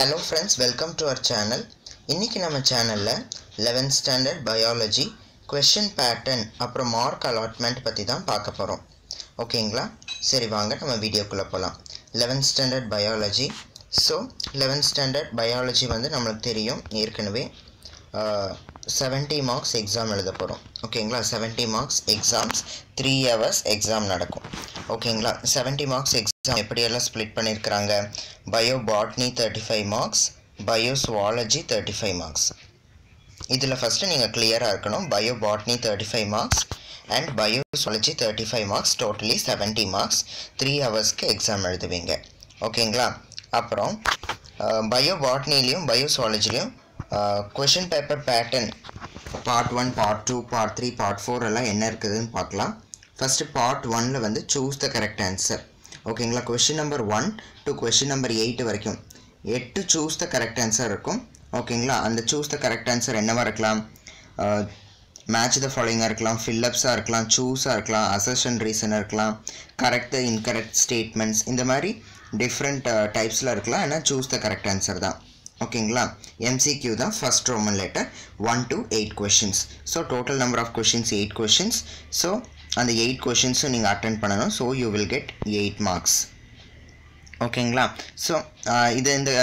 Hello friends, welcome to our channel. இன்னைக்கு நம்ம சேனல்ல 11th standard biology question pattern அப்புறம் mark allotment பத்தி தான் பார்க்க போறோம். ஓகேங்களா? சரி வாங்க நம்ம வீடியோக்குள்ள போலாம். 11th standard biology. So 11th standard biology வந்து நமக்கு தெரியும் ஏற்கனவே 70 marks exam எழுத போறோம். ஓகேங்களா? 70 marks exams 3 hours exam நடக்கும். ஓகேங்களா? 70 marks exam எப்படி எல்லாம் ஸ்ப்ளிட் பண்ணிருக்காங்க? Bio botany 35 marks, bio zoology 35 marks. இதுல ஃபர்ஸ்ட் நீங்க கிளியரா இருக்கணும். Bio botany 35 marks and bio zoology 35 marks, totally 70 marks. 3 hoursக்கு exam எழுதுவீங்க. ஓகேங்களா? அப்புறம் bio botanyலயும் bio zoologyலயும் question paper pattern part 1, part 2, part 3, part 4 எல்லாம் என்ன இருக்குதுன்னு பார்க்கலாம். First part 1ல வந்து choose the correct answer. ஓகேங்களா? question number 1 to question number 8 வரைக்கும் 8 choose the correct answer இருக்கும். ஓகேங்களா? அந்த choose the correct answer என்னவா இருக்கலாம்? match the following இருக்கலாம், fill ups இருக்கலாம், choose இருக்கலாம், assertion reason இருக்கலாம், correct the incorrect statements, இந்த மாதிரி different typesல இருக்கலாம். ஆனா choose the correct answer தான். ஓகேங்களா? MCQ தான் first Roman letter 1 to 8 questions. So total number of questions 8 questions. So அந்த 8 questions நீங்க attend பண்ணனும். So you will get 8 marks. ஓகேங்களா? So இது இந்த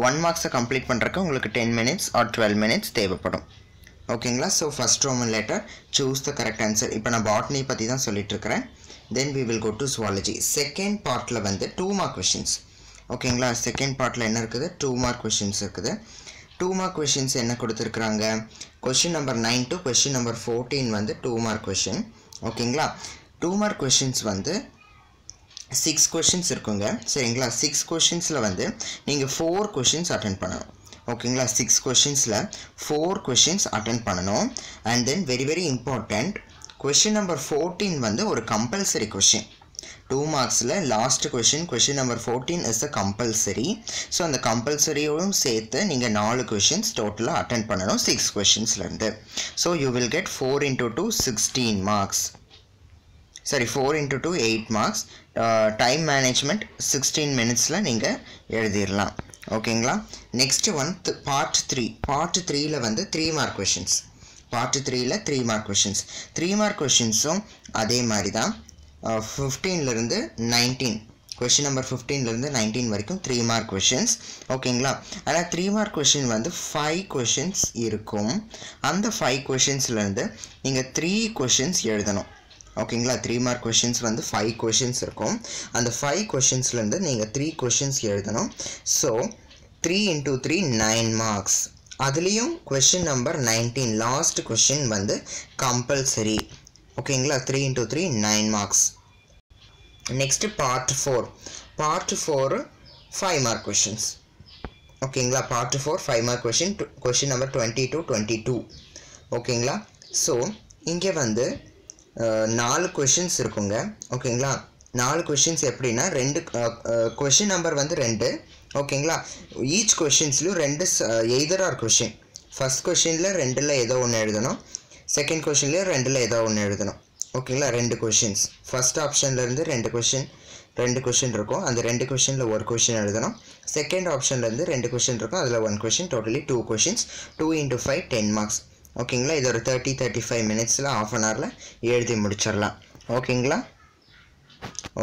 1 marks கம்ப்ளீட் பண்றதுக்கு உங்களுக்கு 10 minutes or 12 minutes தேவைப்படும். ஓகேங்களா? So first Roman letter choose the correct answer. இப்போ நான் botany பத்தி தான் சொல்லிட்டு இருக்கேன். Then we will go to zoology. Second partல வந்து 2 mark questions. ஓகேங்களா? செகண்ட் பார்ட்ல என்ன இருக்குது? 2 mark questions இருக்குது. 2 mark questions என்ன கொடுத்திருக்காங்க? question number 9 to question number 14 வந்து 2 mark question. ஓகேங்களா? 2 mark questions வந்து 6 questions இருக்குங்க. சரிங்களா? 6 questionsல வந்து நீங்க 4 questions attend பண்ணனும். ஓகேங்களா? 6 questionsல 4 questions attend பண்ணனும். and then very important, question number 14 வந்து ஒரு compulsory question. 2 marksல last question number 14 is a compulsory. So அந்த compulsoryயோடும் சேர்த்து நீங்க 4 questions total attend பண்ணனும் 6 questionsல இருந்து. So you will get 4 into 2 16 marks. Sorry, 4 into 2 8 marks. Time management 16 minutesல நீங்க எழுதிரலாம். ஓகேங்களா? Next one part 3. Part 3ல வந்து 3 mark questions. Part 3ல 3 mark questions. 3 mark questionsம் அதே மாதிரி தான். 15ல இருந்து 19, question number 15ல இருந்து 19 வரைக்கும் 3 mark questions. ஓகேங்களா? ஆனா 3 mark question வந்து 5 questions இருக்கும். அந்த 5 questionsல இருந்து நீங்க 3 questions எழுதணும். ஓகேங்களா? 3 mark questions வந்து 5 questions இருக்கும். அந்த 5 questionsல இருந்து நீங்க 3 questions எழுதணும். So 3 into 3 9 marks. அதுலயும் question number 19 last question வந்து compulsory. ஓகேங்களா? 3 into 3 9 marks. Next part 4. Part 4 5 mark questions. ஓகேங்களா? part 4 5 mark question number 20 to 22. ஓகேங்களா? So இங்க வந்து 4 questions இருக்குங்க. ஓகேங்களா? 4 questions எப்படின்னா ரெண்டு question number வந்து 2. ஓகேங்களா? each questionsலயும் ரெண்டு either or question. first questionல ரெண்டுல ஏதோ ஒன்னு எழுதணும். செகண்ட் क्वेश्चनல ரெண்டுல ஏதோ ஒன்னு எழுதணும். ஓகேங்களா? ரெண்டு क्वेश्चंस. ஃபர்ஸ்ட் ஆப்ஷன்ல இருந்து ரெண்டு क्वेश्चन இருக்கும். அந்த ரெண்டு क्वेश्चनல ஒரு क्वेश्चन எழுதணும். செகண்ட் ஆப்ஷன்ல இருந்து ரெண்டு क्वेश्चन இருக்கும். அதுல one question, totally 2 questions. 2 into 5 10 marks. ஓகேங்களா? இது ஒரு 35 minutesல half an hourல எழுதி முடிச்சிரலாம். ஓகேங்களா?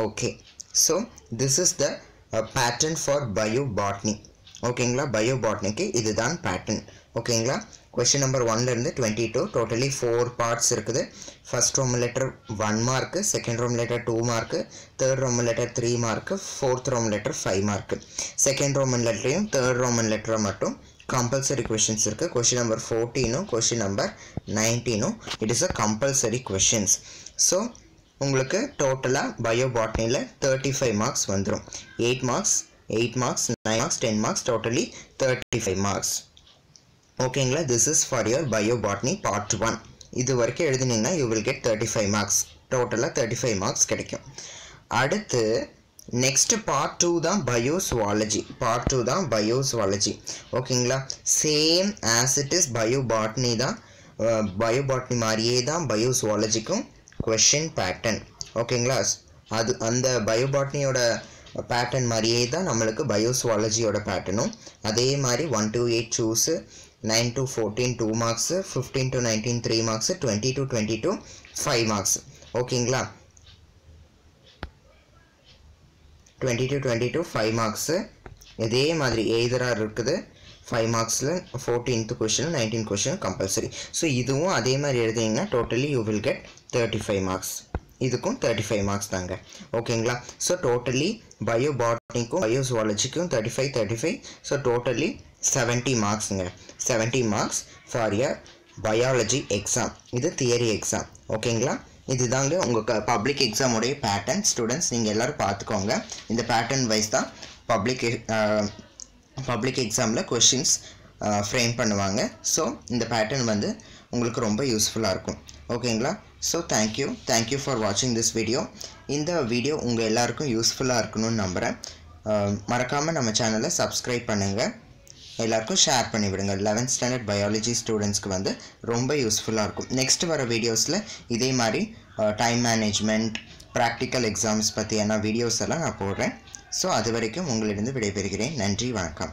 Okay. So this is the pattern for biobotany. ஓகேங்களா? biobotanyக்கு இதுதான் pattern. ஓகேங்களா? question number 1ல இருந்து 22 totally 4 parts இருக்குது. first Roman letter 1 mark, second Roman letter 2 mark, third Roman letter 3 mark, fourth Roman letter 5 mark. second Roman letterயும் third Roman letter மட்டும் compulsory questions இருக்கு. question number 14 question number 19 it is a compulsory questions. so உங்களுக்கு டோட்டலா biobotanyல 35 marks வந்துரும். 8 marks 9 marks 10 marks, totally 35 marks. ஓகேங்களா? this is for your biobotany part 1. இது வரைக்கும் எழுதினீங்கன்னா you will get 35 marks. டோட்டலா 35 marks கிடைக்கும். அடுத்து next part 2 தான் biozoology. part 2 தான் biozoology. ஓகேங்களா? same as it is biobotany தான். biobotany மாதிரியே தான் biozoologyக்கும் question pattern. ஓகேங்களா? அது அந்த biobotanyயோட பேட்டர்ன் மாதிரியே தான் நம்மளுக்கு பயோசுவாலஜியோட பேட்டர்னும் அதே மாதிரி 1 to 8 choose, 9 to 14 2 marks, 15 to 19 3 marks, 20 to 22 5 marks. ஓகேங்களா, 20 to 22 5 மார்க்ஸ். இதே மாதிரி எய்தராக இருக்குது 5 மார்க்ஸில் 14th question 19th question compulsory. So இதுவும் அதே மாதிரி எழுதிங்கன்னா totally you will get 35 marks. இதுக்கும் 35 மார்க்ஸ் தாங்க. ஓகேங்களா, ஸோ டோட்டலி பயோபாட்னிக்கும் பயோசுவாலஜிக்கும் 35. ஸோ டோட்டலி 70 மார்க்ஸுங்க. 70 marks for your biology exam. இது தியரி எக்ஸாம். ஓகேங்களா, இதுதாங்க உங்கள் பப்ளிக் எக்ஸாமுடைய பேட்டர்ன். ஸ்டூடெண்ட்ஸ் நீங்கள் எல்லோரும் பார்த்துக்கோங்க. இந்த பேட்டர்ன் வைஸ் தான் பப்ளிக் எக்ஸாமில் கொஷின்ஸ் ஃப்ரேம் பண்ணுவாங்க. ஸோ இந்த பேட்டர்ன் வந்து உங்களுக்கு ரொம்ப யூஸ்ஃபுல்லாக இருக்கும். ஓகேங்களா, ஸோ தேங்க்யூ ஃபார் வாட்சிங் திஸ் வீடியோ. இந்த வீடியோ உங்கள் எல்லாருக்கும் யூஸ்ஃபுல்லாக இருக்கணும்னு நம்புகிறேன். மறக்காமல் நம்ம சேனலை சப்ஸ்கிரைப் பண்ணுங்கள், எல்லாருக்கும் ஷேர் பண்ணிவிடுங்க. 11th ஸ்டாண்டர்ட் பயாலஜி ஸ்டூடெண்ட்ஸ்க்கு வந்து ரொம்ப யூஸ்ஃபுல்லாக இருக்கும். நெக்ஸ்ட் வர வீடியோஸில் இதே மாதிரி டைம் மேனேஜ்மெண்ட், ப்ராக்டிக்கல் எக்ஸாம்ஸ் பற்றியான வீடியோஸ் எல்லாம் நான் போடுறேன். ஸோ அது வரைக்கும் உங்களிடம் விடைபெறுகிறேன். நன்றி, வணக்கம்.